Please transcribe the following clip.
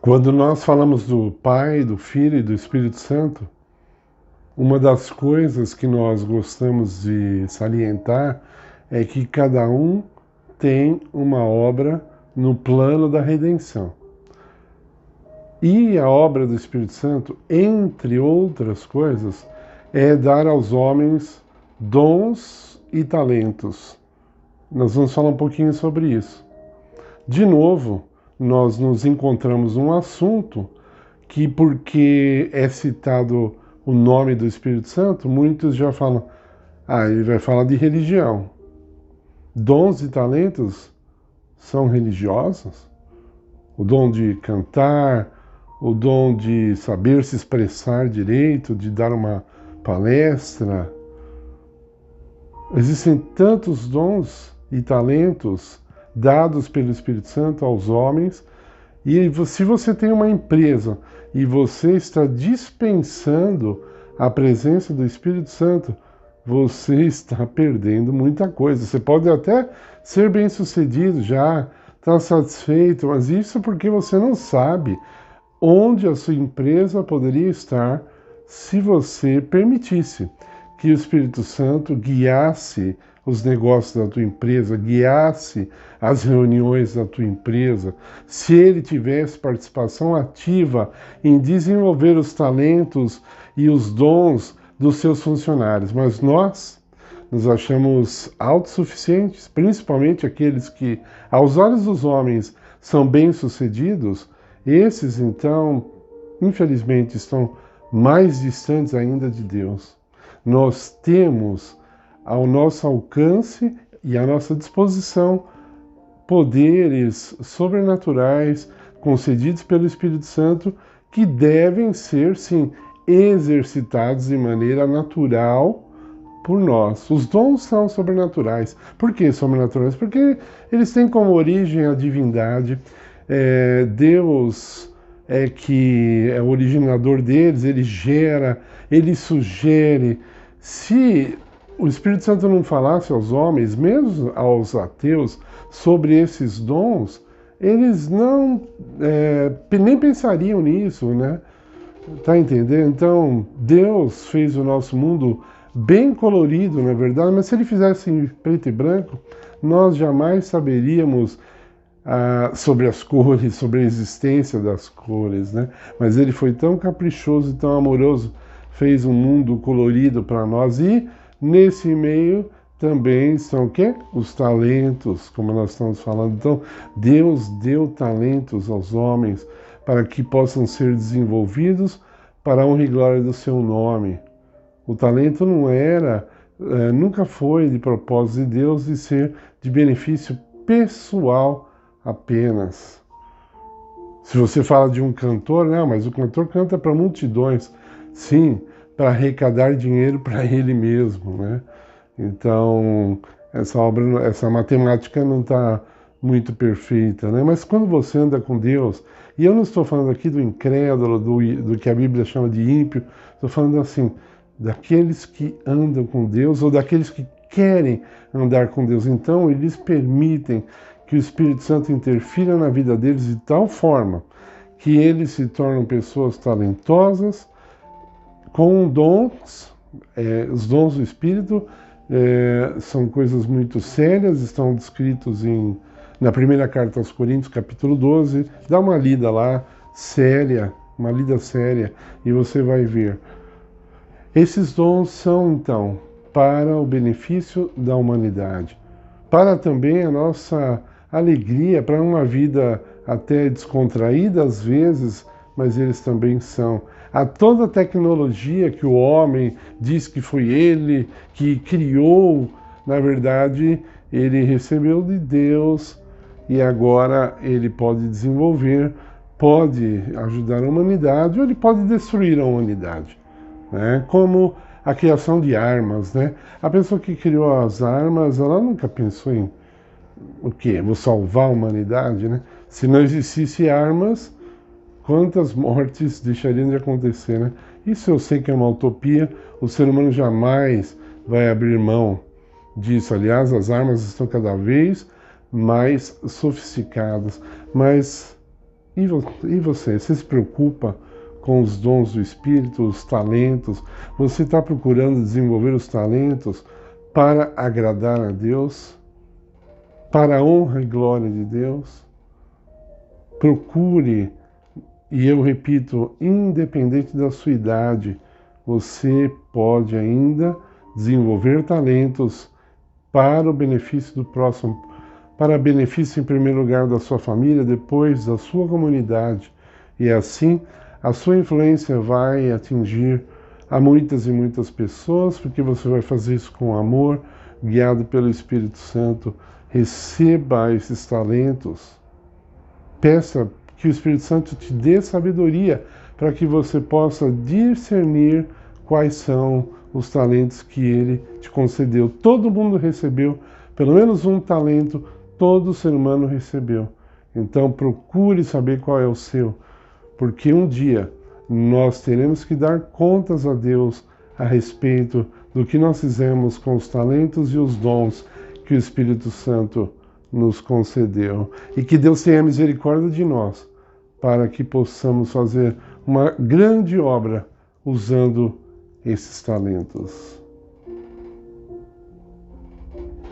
Quando nós falamos do Pai, do Filho e do Espírito Santo, uma das coisas que nós gostamos de salientar é que cada um tem uma obra no plano da redenção. E a obra do Espírito Santo, entre outras coisas, é dar aos homens dons e talentos. Nós vamos falar um pouquinho sobre isso. De novo, nós nos encontramos num assunto que, porque é citado o nome do Espírito Santo, muitos já falam, ele vai falar de religião. Dons e talentos são religiosos? O dom de cantar, o dom de saber se expressar direito, de dar uma palestra. Existem tantos dons e talentos dados pelo Espírito Santo aos homens, e se você tem uma empresa e você está dispensando a presença do Espírito Santo, você está perdendo muita coisa. Você pode até ser bem-sucedido já, estar satisfeito, mas isso porque você não sabe onde a sua empresa poderia estar se você permitisse que o Espírito Santo guiasse os negócios da tua empresa, guiasse as reuniões da tua empresa, se ele tivesse participação ativa em desenvolver os talentos e os dons dos seus funcionários. Mas nós nos achamos autossuficientes, principalmente aqueles que, aos olhos dos homens, são bem-sucedidos. Esses, então, infelizmente, estão mais distantes ainda de Deus. Nós temos ao nosso alcance e à nossa disposição poderes sobrenaturais concedidos pelo Espírito Santo que devem ser, sim, exercitados de maneira natural por nós. Os dons são sobrenaturais. Por que sobrenaturais? Porque eles têm como origem a divindade. Deus é que é o originador deles, ele gera, ele sugere. Se o Espírito Santo não falasse aos homens, mesmo aos ateus, sobre esses dons, eles não nem pensariam nisso, né? Tá entendendo? Então, Deus fez o nosso mundo bem colorido, na verdade, mas se ele fizesse em preto e branco, nós jamais saberíamos sobre as cores, sobre a existência das cores, né? Mas ele foi tão caprichoso e tão amoroso, fez um mundo colorido para nós, e nesse meio também são o quê? Os talentos, como nós estamos falando. Então, Deus deu talentos aos homens para que possam ser desenvolvidos para a honra e glória do seu nome. O talento não era, nunca foi de propósito de Deus de ser de benefício pessoal apenas. Se você fala de um cantor, não, mas o cantor canta para multidões. Sim, para arrecadar dinheiro para ele mesmo, né? Então, essa matemática não está muito perfeita, né? Mas quando você anda com Deus, e eu não estou falando aqui do incrédulo, do que a Bíblia chama de ímpio, estou falando assim, daqueles que andam com Deus ou daqueles que querem andar com Deus. Então, eles permitem que o Espírito Santo interfira na vida deles de tal forma que eles se tornam pessoas talentosas, com dons. Os dons do Espírito são coisas muito sérias, estão descritos na primeira carta aos Coríntios, capítulo 12. Dá uma lida lá, séria, uma lida séria, e você vai ver. Esses dons são, então, para o benefício da humanidade, para também a nossa alegria, para uma vida até descontraída às vezes, mas eles também são. A toda a tecnologia que o homem diz que foi ele que criou, na verdade, ele recebeu de Deus e agora ele pode desenvolver, pode ajudar a humanidade ou ele pode destruir a humanidade, né? Como a criação de armas, né? A pessoa que criou as armas, ela nunca pensou em o quê? Vou salvar a humanidade, né? Se não existisse armas, quantas mortes deixariam de acontecer, né? Isso eu sei que é uma utopia, o ser humano jamais vai abrir mão disso. Aliás, as armas estão cada vez mais sofisticadas, mas E você se preocupa com os dons do Espírito, os talentos? Você está procurando desenvolver os talentos para agradar a Deus? Para a honra e glória de Deus? Procure, e eu repito, independente da sua idade, você pode ainda desenvolver talentos para o benefício do próximo, para benefício em primeiro lugar da sua família, depois da sua comunidade. E assim a sua influência vai atingir a muitas e muitas pessoas, porque você vai fazer isso com amor, guiado pelo Espírito Santo. Receba esses talentos. Peça que o Espírito Santo te dê sabedoria para que você possa discernir quais são os talentos que Ele te concedeu. Todo mundo recebeu pelo menos um talento, todo ser humano recebeu. Então procure saber qual é o seu, porque um dia nós teremos que dar contas a Deus a respeito do que nós fizemos com os talentos e os dons que o Espírito Santo nos concedeu. E que Deus tenha misericórdia de nós, para que possamos fazer uma grande obra usando esses talentos.